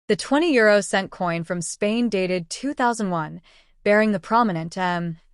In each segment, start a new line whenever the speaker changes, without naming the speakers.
The 20 cent coin from Spain dated 2001, bearing the prominent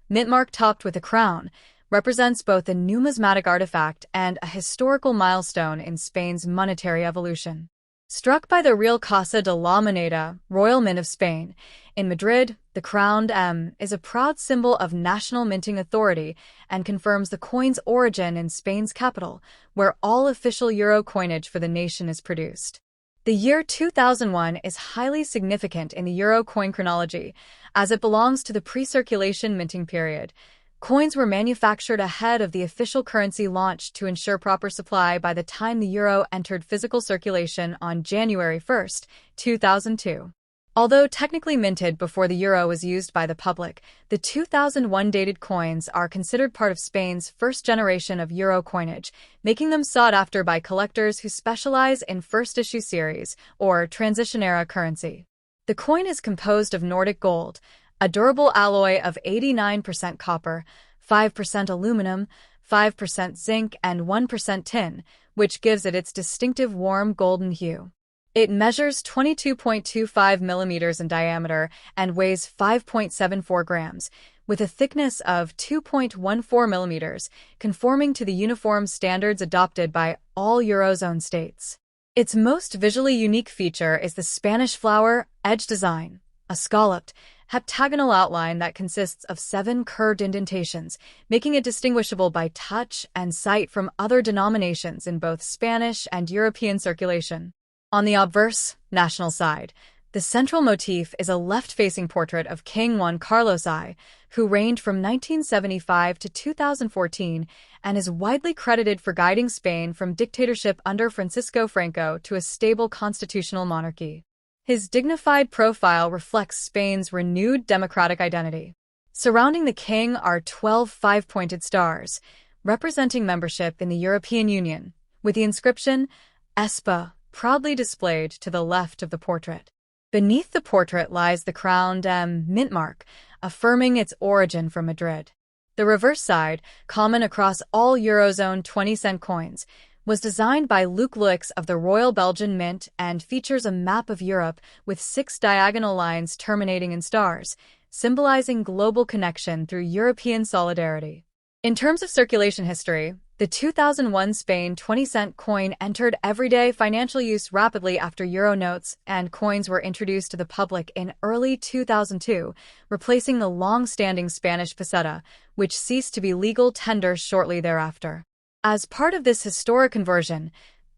mint mark topped with a crown, represents both a numismatic artifact and a historical milestone in Spain's monetary evolution. Struck by the Real Casa de la Moneda, Royal Mint of Spain, in Madrid, the crowned M is a proud symbol of national minting authority and confirms the coin's origin in Spain's capital, where all official euro coinage for the nation is produced. The year 2001 is highly significant in the euro coin chronology, as it belongs to the pre-circulation minting period. Coins were manufactured ahead of the official currency launch to ensure proper supply by the time the euro entered physical circulation on January 1, 2002. Although technically minted before the euro was used by the public, the 2001 dated coins are considered part of Spain's first generation of euro coinage, making them sought after by collectors who specialize in first-issue series, or transition-era currency. The coin is composed of Nordic gold, a durable alloy of 89% copper, 5% aluminum, 5% zinc, and 1% tin, which gives it its distinctive warm golden hue. It measures 22.25 millimeters in diameter and weighs 5.74 grams, with a thickness of 2.14 millimeters, conforming to the uniform standards adopted by all Eurozone states. Its most visually unique feature is the Spanish flower edge design, a scalloped, heptagonal outline that consists of 7 curved indentations, making it distinguishable by touch and sight from other denominations in both Spanish and European circulation. On the obverse, national side, the central motif is a left-facing portrait of King Juan Carlos I, who reigned from 1975 to 2014 and is widely credited for guiding Spain from dictatorship under Francisco Franco to a stable constitutional monarchy. His dignified profile reflects Spain's renewed democratic identity. Surrounding the king are 12 five-pointed stars, representing membership in the European Union, with the inscription ESPA proudly displayed to the left of the portrait. Beneath the portrait lies the crowned mint mark, affirming its origin from Madrid. The reverse side, common across all Eurozone 20-cent coins, was designed by Luc Luix of the Royal Belgian Mint and features a map of Europe with 6 diagonal lines terminating in stars, symbolizing global connection through European solidarity. In terms of circulation history, the 2001 Spain 20-cent coin entered everyday financial use rapidly after euro notes and coins were introduced to the public in early 2002, replacing the long-standing Spanish peseta, which ceased to be legal tender shortly thereafter. As part of this historic conversion,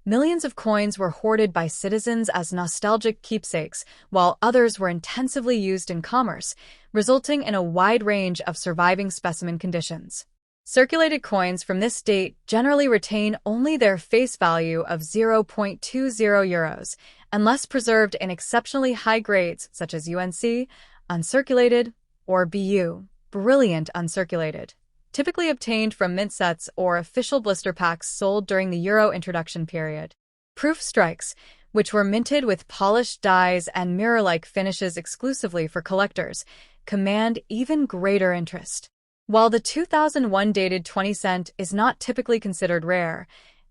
millions of coins were hoarded by citizens as nostalgic keepsakes, while others were intensively used in commerce, resulting in a wide range of surviving specimen conditions. Circulated coins from this date generally retain only their face value of 0.20 euros, unless preserved in exceptionally high grades such as UNC, uncirculated, or BU, brilliant uncirculated, typically obtained from mint sets or official blister packs sold during the euro introduction period. Proof strikes, which were minted with polished dies and mirror-like finishes exclusively for collectors, command even greater interest. While the 2001 dated 20-cent is not typically considered rare,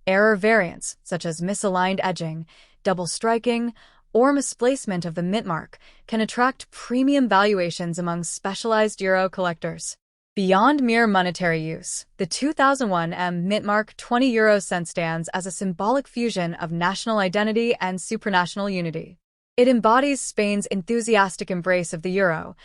error variants, such as misaligned edging, double striking, or misplacement of the mint mark, can attract premium valuations among specialized euro collectors. Beyond mere monetary use, the 2001 mint mark 20 euro cent stands as a symbolic fusion of national identity and supranational unity. It embodies Spain's enthusiastic embrace of the euro,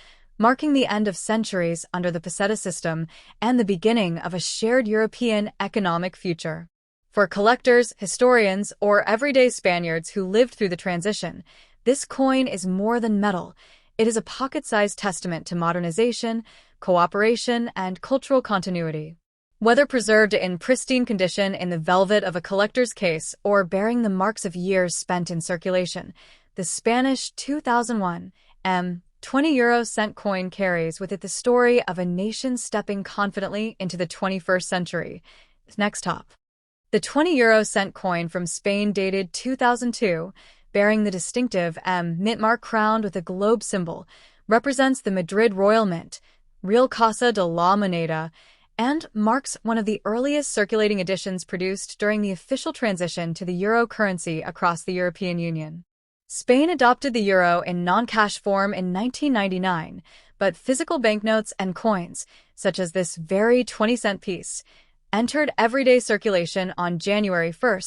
marking the end of centuries under the peseta system and the beginning of a shared European economic future. For collectors, historians, or everyday Spaniards who lived through the transition, this coin is more than metal. It is a pocket-sized testament to modernization, cooperation, and cultural continuity. Whether preserved in pristine condition in the velvet of a collector's case or bearing the marks of years spent in circulation, the Spanish 2001 20 euro cent coin carries with it the story of a nation stepping confidently into the 21st century. Next top. The 20 euro cent coin from Spain dated 2002, bearing the distinctive mint mark crowned with a globe symbol, represents the Madrid Royal Mint, Real Casa de la Moneda, and marks one of the earliest circulating editions produced during the official transition to the euro currency across the European Union. Spain adopted the euro in non-cash form in 1999, but physical banknotes and coins, such as this very 20-cent piece, entered everyday circulation on January 1,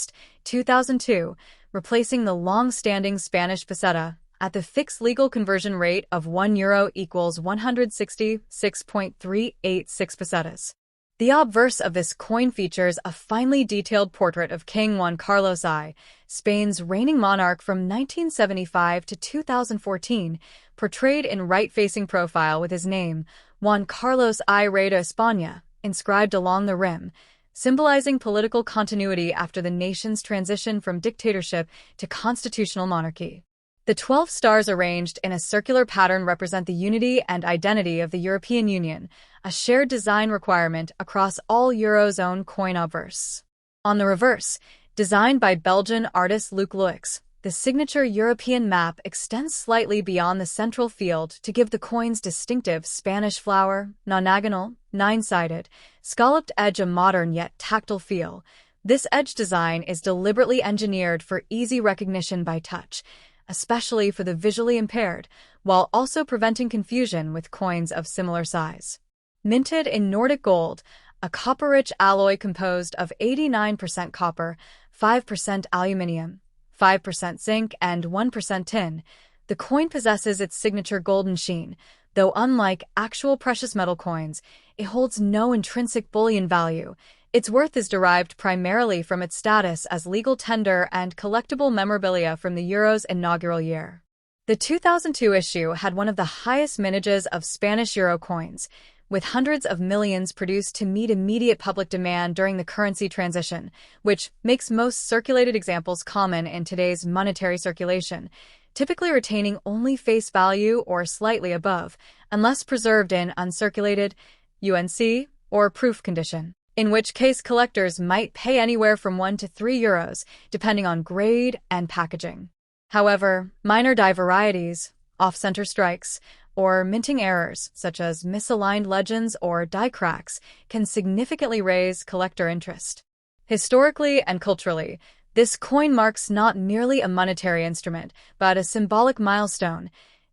2002, replacing the long-standing Spanish peseta at the fixed legal conversion rate of €1 equals 166.386 pesetas. The obverse of this coin features a finely detailed portrait of King Juan Carlos I, Spain's reigning monarch from 1975 to 2014, portrayed in right-facing profile with his name, Juan Carlos I Rey de España, inscribed along the rim, symbolizing political continuity after the nation's transition from dictatorship to constitutional monarchy. The 12 stars arranged in a circular pattern represent the unity and identity of the European Union, a shared design requirement across all Eurozone coin obverse. On the reverse, designed by Belgian artist Luc Luyx, the signature European map extends slightly beyond the central field to give the coin's distinctive Spanish flower, nonagonal, nine-sided, scalloped edge a modern yet tactile feel. This edge design is deliberately engineered for easy recognition by touch, especially for the visually impaired, while also preventing confusion with coins of similar size. Minted in Nordic gold, a copper-rich alloy composed of 89% copper, 5% aluminium, 5% zinc, and 1% tin, the coin possesses its signature golden sheen, though unlike actual precious metal coins, it holds no intrinsic bullion value. Its worth is derived primarily from its status as legal tender and collectible memorabilia from the euro's inaugural year. The 2002 issue had one of the highest mintages of Spanish euro coins, with hundreds of millions produced to meet immediate public demand during the currency transition, which makes most circulated examples common in today's monetary circulation, typically retaining only face value or slightly above, unless preserved in uncirculated, UNC, or proof condition, in which case collectors might pay anywhere from €1 to €3, depending on grade and packaging. However, minor die varieties, off-center strikes, or minting errors, such as misaligned legends or die cracks, can significantly raise collector interest. Historically and culturally, this coin marks not merely a monetary instrument, but a symbolic milestone.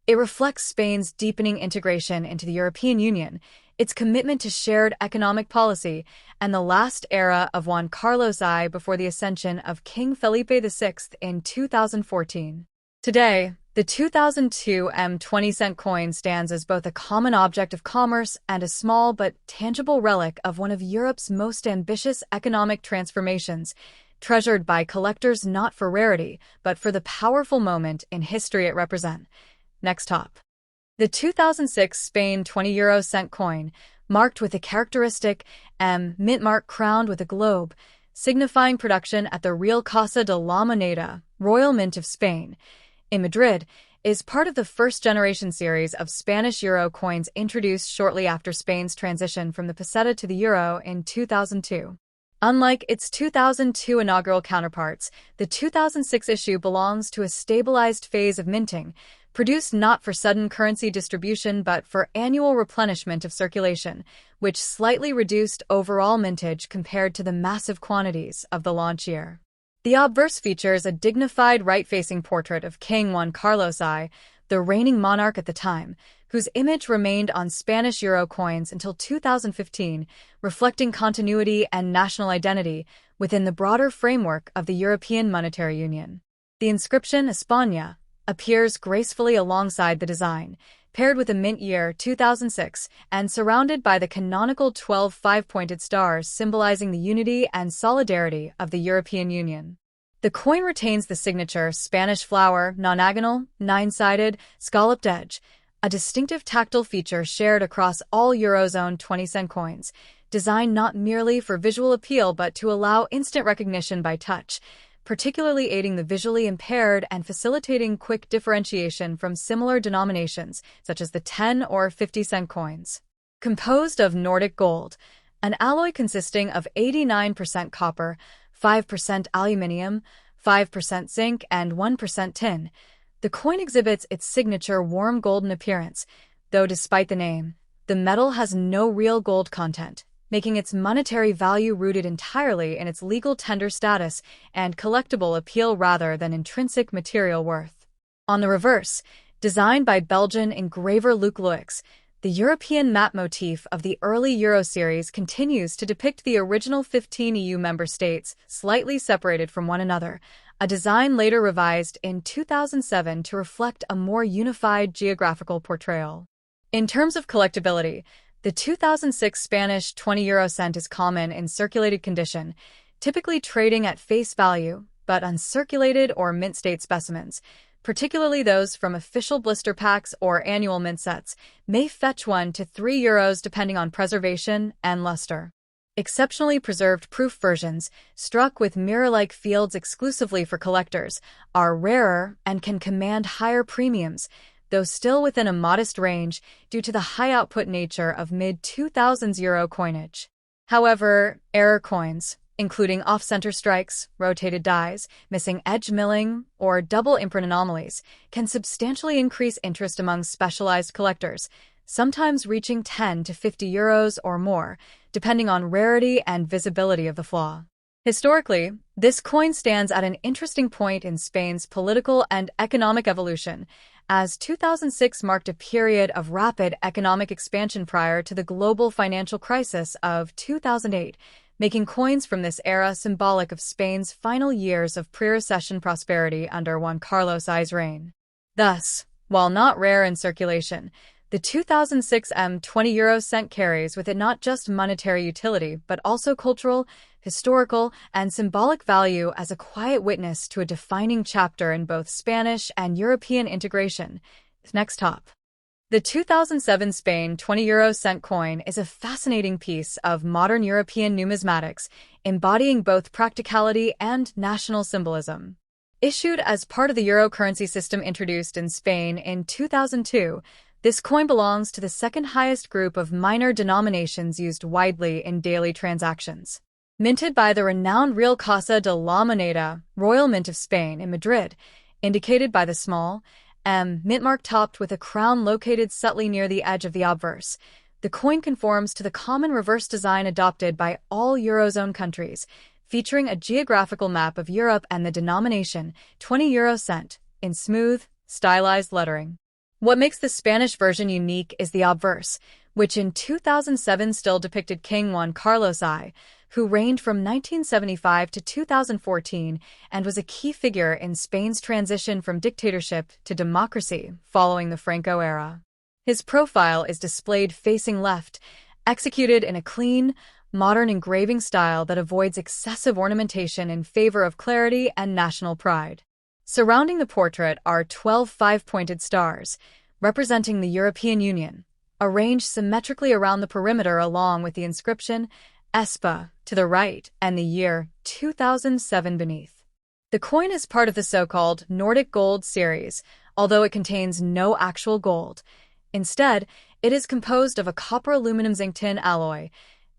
It reflects Spain's deepening integration into the European Union, its commitment to shared economic policy, and the last era of Juan Carlos I before the ascension of King Felipe VI in 2014. Today, the 2002 20-cent coin stands as both a common object of commerce and a small but tangible relic of one of Europe's most ambitious economic transformations, treasured by collectors not for rarity, but for the powerful moment in history it represents. Next top. The 2006 Spain €20 coin, marked with a characteristic mint mark crowned with a globe, signifying production at the Real Casa de la Moneda, Royal Mint of Spain, in Madrid, is part of the first-generation series of Spanish euro coins introduced shortly after Spain's transition from the peseta to the euro in 2002. Unlike its 2002 inaugural counterparts, the 2006 issue belongs to a stabilized phase of minting, produced not for sudden currency distribution but for annual replenishment of circulation, which slightly reduced overall mintage compared to the massive quantities of the launch year. The obverse features a dignified right-facing portrait of King Juan Carlos I, the reigning monarch at the time, whose image remained on Spanish euro coins until 2015, reflecting continuity and national identity within the broader framework of the European Monetary Union. The inscription España appears gracefully alongside the design, paired with a mint year 2006 and surrounded by the canonical 12 five-pointed stars symbolizing the unity and solidarity of the European Union. The coin retains the signature Spanish flower, nonagonal, nine-sided, scalloped edge, a distinctive tactile feature shared across all Eurozone 20-cent coins, designed not merely for visual appeal but to allow instant recognition by touch, particularly aiding the visually impaired and facilitating quick differentiation from similar denominations, such as the 10 or 50-cent coins. Composed of Nordic gold, an alloy consisting of 89% copper, 5% aluminium, 5% zinc, and 1% tin, the coin exhibits its signature warm golden appearance, though despite the name, the metal has no real gold content, making its monetary value rooted entirely in its legal tender status and collectible appeal rather than intrinsic material worth. On the reverse, designed by Belgian engraver Luc Loix, the European map motif of the early Euro series continues to depict the original 15 EU member states slightly separated from one another, a design later revised in 2007 to reflect a more unified geographical portrayal. In terms of collectability, the 2006 Spanish 20 euro cent is common in circulated condition, typically trading at face value, but uncirculated or mint state specimens, particularly those from official blister packs or annual mint sets, may fetch 1 to 3 euros depending on preservation and luster. Exceptionally preserved proof versions, struck with mirror-like fields exclusively for collectors, are rarer and can command higher premiums, though still within a modest range due to the high-output nature of mid-2000s euro coinage. However, error coins, including off-center strikes, rotated dies, missing edge milling, or double imprint anomalies, can substantially increase interest among specialized collectors, sometimes reaching 10 to 50 euros or more, depending on rarity and visibility of the flaw. Historically, this coin stands at an interesting point in Spain's political and economic evolution, as 2006 marked a period of rapid economic expansion prior to the global financial crisis of 2008, making coins from this era symbolic of Spain's final years of pre-recession prosperity under Juan Carlos I's reign. Thus, while not rare in circulation, the 2006 20 euro cent carries with it not just monetary utility but also cultural, historical, and symbolic value as a quiet witness to a defining chapter in both Spanish and European integration. Next top. The 2007 Spain 20 euro cent coin is a fascinating piece of modern European numismatics, embodying both practicality and national symbolism. Issued as part of the euro currency system introduced in Spain in 2002, this coin belongs to the second highest group of minor denominations used widely in daily transactions. Minted by the renowned Real Casa de la Moneda, Royal Mint of Spain in Madrid, indicated by the small mint mark topped with a crown located subtly near the edge of the obverse. The coin conforms to the common reverse design adopted by all Eurozone countries, featuring a geographical map of Europe and the denomination 20 euro cent in smooth, stylized lettering. What makes the Spanish version unique is the obverse, which in 2007 still depicted King Juan Carlos I, who reigned from 1975 to 2014 and was a key figure in Spain's transition from dictatorship to democracy following the Franco era. His profile is displayed facing left, executed in a clean, modern engraving style that avoids excessive ornamentation in favor of clarity and national pride. Surrounding the portrait are 12 five-pointed stars, representing the European Union, arranged symmetrically around the perimeter along with the inscription ESPA to the right and the year 2007 beneath. The coin is part of the so-called Nordic Gold series, although it contains no actual gold. Instead, it is composed of a copper-aluminum-zinc tin alloy,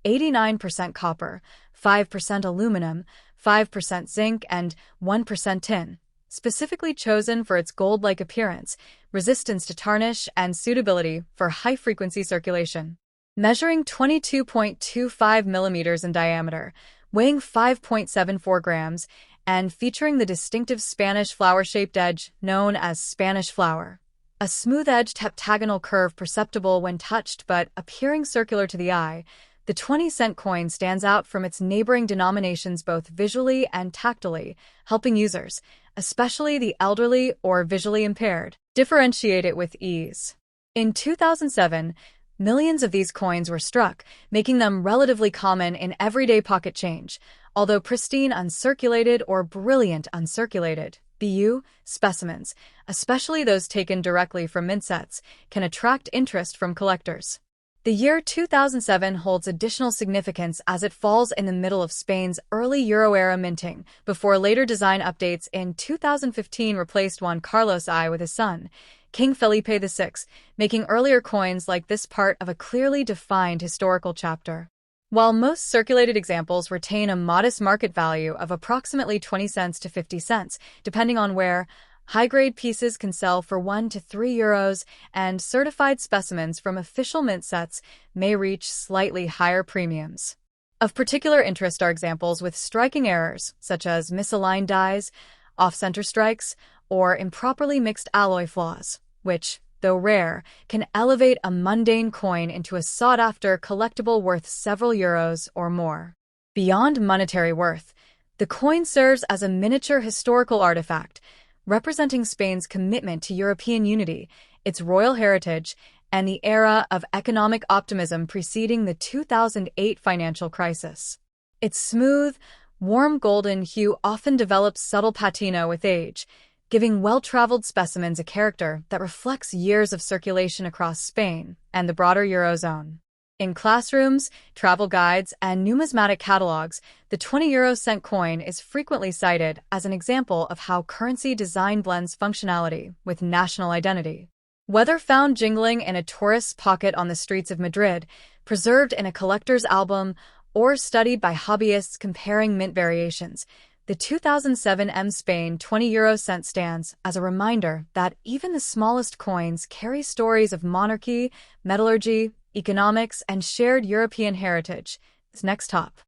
89% copper, 5% aluminum, 5% zinc, and 1% tin, specifically chosen for its gold-like appearance, resistance to tarnish, and suitability for high-frequency circulation. Measuring 22.25 millimeters in diameter, weighing 5.74 grams, and featuring the distinctive Spanish flower-shaped edge known as Spanish flower. A smooth-edged heptagonal curve perceptible when touched but appearing circular to the eye, the 20-cent coin stands out from its neighboring denominations both visually and tactily, helping users, especially the elderly or visually impaired, differentiate it with ease. In 2007, millions of these coins were struck, making them relatively common in everyday pocket change, although pristine uncirculated or brilliant uncirculated BU specimens, especially those taken directly from mint sets, can attract interest from collectors. The year 2007 holds additional significance as it falls in the middle of Spain's early Euro-era minting, before later design updates in 2015 replaced Juan Carlos I with his son, King Felipe VI, making earlier coins like this part of a clearly defined historical chapter. While most circulated examples retain a modest market value of approximately 20 cents to 50 cents, depending on where, high-grade pieces can sell for 1 to 3 euros, and certified specimens from official mint sets may reach slightly higher premiums. Of particular interest are examples with striking errors, such as misaligned dies, off-center strikes, or improperly mixed alloy flaws, which, though rare, can elevate a mundane coin into a sought-after collectible worth several euros or more. Beyond monetary worth, the coin serves as a miniature historical artifact, representing Spain's commitment to European unity, its royal heritage, and the era of economic optimism preceding the 2008 financial crisis. Its smooth, warm golden hue often develops subtle patina with age, giving well-traveled specimens a character that reflects years of circulation across Spain and the broader Eurozone. In classrooms, travel guides, and numismatic catalogs, the 20-euro-cent coin is frequently cited as an example of how currency design blends functionality with national identity. Whether found jingling in a tourist's pocket on the streets of Madrid, preserved in a collector's album, or studied by hobbyists comparing mint variations, the 2007 Spain 20-euro-cent stands as a reminder that even the smallest coins carry stories of monarchy, metallurgy, economics, and shared European heritage. Next top.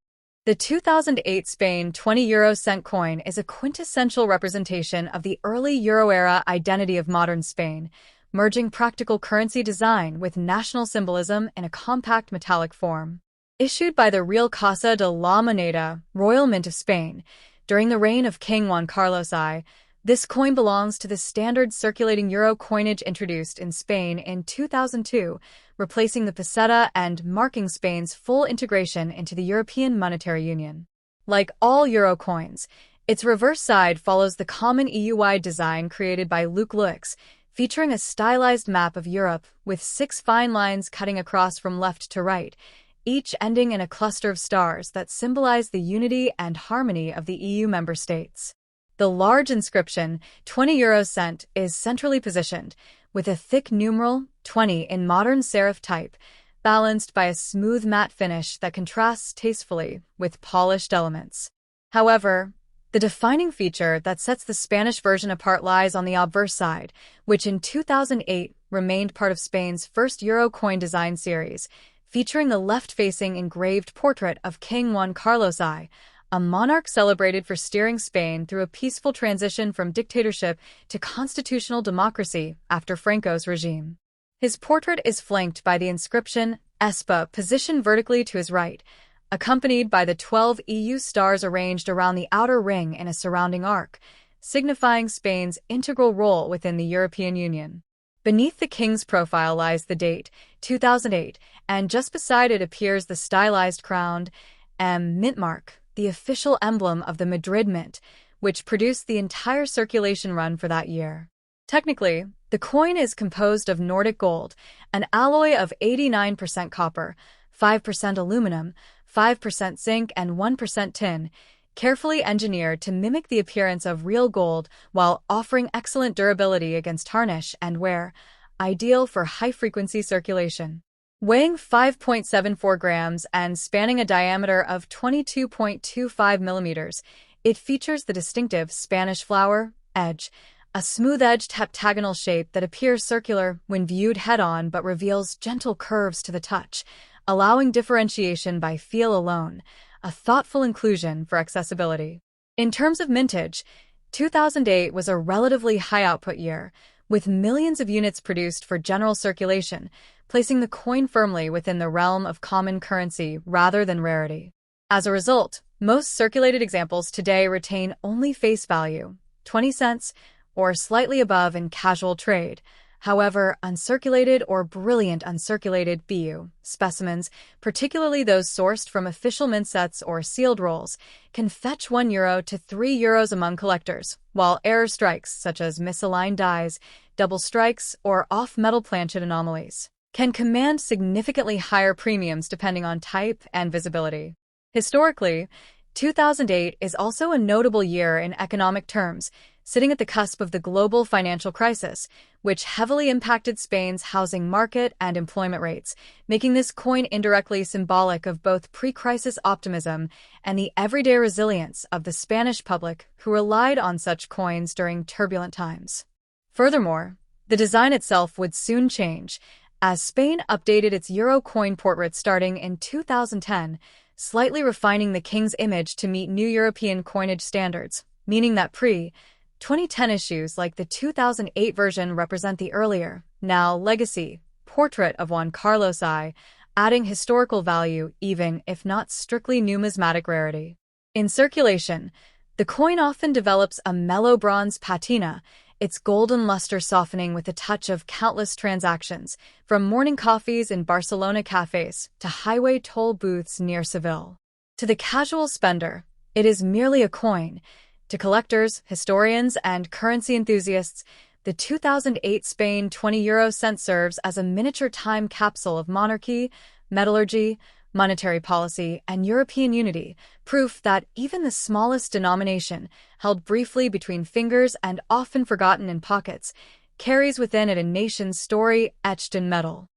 The 2008 Spain 20-euro-cent coin is a quintessential representation of the early Euro-era identity of modern Spain, merging practical currency design with national symbolism in a compact metallic form. Issued by the Real Casa de la Moneda, Royal Mint of Spain, during the reign of King Juan Carlos I, this coin belongs to the standard circulating euro coinage introduced in Spain in 2002, replacing the peseta and marking Spain's full integration into the European Monetary Union. Like all euro coins, its reverse side follows the common EU-wide design created by Luc Luix, featuring a stylized map of Europe with 6 fine lines cutting across from left to right, each ending in a cluster of stars that symbolize the unity and harmony of the EU member states. The large inscription, 20-euro-cent, is centrally positioned, with a thick numeral, 20 in modern serif type, balanced by a smooth matte finish that contrasts tastefully with polished elements. However, the defining feature that sets the Spanish version apart lies on the obverse side, which in 2008 remained part of Spain's first euro coin design series, featuring the left-facing engraved portrait of King Juan Carlos I, a monarch celebrated for steering Spain through a peaceful transition from dictatorship to constitutional democracy after Franco's regime. His portrait is flanked by the inscription ESPA positioned vertically to his right, accompanied by the 12 EU stars arranged around the outer ring in a surrounding arc, signifying Spain's integral role within the European Union. Beneath the king's profile lies the date, 2008, and just beside it appears the stylized crowned mint mark, the official emblem of the Madrid Mint, which produced the entire circulation run for that year. Technically, the coin is composed of Nordic gold, an alloy of 89% copper, 5% aluminum, 5% zinc, and 1% tin, carefully engineered to mimic the appearance of real gold while offering excellent durability against tarnish and wear, ideal for high-frequency circulation. Weighing 5.74 grams and spanning a diameter of 22.25 millimeters, it features the distinctive Spanish flower edge, a smooth-edged heptagonal shape that appears circular when viewed head-on but reveals gentle curves to the touch, allowing differentiation by feel alone, a thoughtful inclusion for accessibility. In terms of mintage, 2008 was a relatively high-output year, with millions of units produced for general circulation, placing the coin firmly within the realm of common currency rather than rarity. As a result, most circulated examples today retain only face value, 20 cents, or slightly above in casual trade. However, uncirculated or brilliant uncirculated BU specimens, particularly those sourced from official mint sets or sealed rolls, can fetch €1 to €3 among collectors, while error strikes such as misaligned dies, double strikes, or off-metal planchet anomalies can command significantly higher premiums depending on type and visibility. Historically, 2008 is also a notable year in economic terms, sitting at the cusp of the global financial crisis, which heavily impacted Spain's housing market and employment rates, making this coin indirectly symbolic of both pre-crisis optimism and the everyday resilience of the Spanish public who relied on such coins during turbulent times. Furthermore, the design itself would soon change, as Spain updated its euro coin portrait starting in 2010, slightly refining the king's image to meet new European coinage standards, meaning that 2010 issues like the 2008 version represent the earlier, now legacy, portrait of Juan Carlos I, adding historical value even if not strictly numismatic rarity. In circulation, the coin often develops a mellow bronze patina, its golden luster softening with a touch of countless transactions, from morning coffees in Barcelona cafes to highway toll booths near Seville. To the casual spender, it is merely a coin. To collectors, historians, and currency enthusiasts, the 2008 Spain 20 cent serves as a miniature time capsule of monarchy, metallurgy, monetary policy, and European unity, proof that even the smallest denomination, held briefly between fingers and often forgotten in pockets, carries within it a nation's story etched in metal.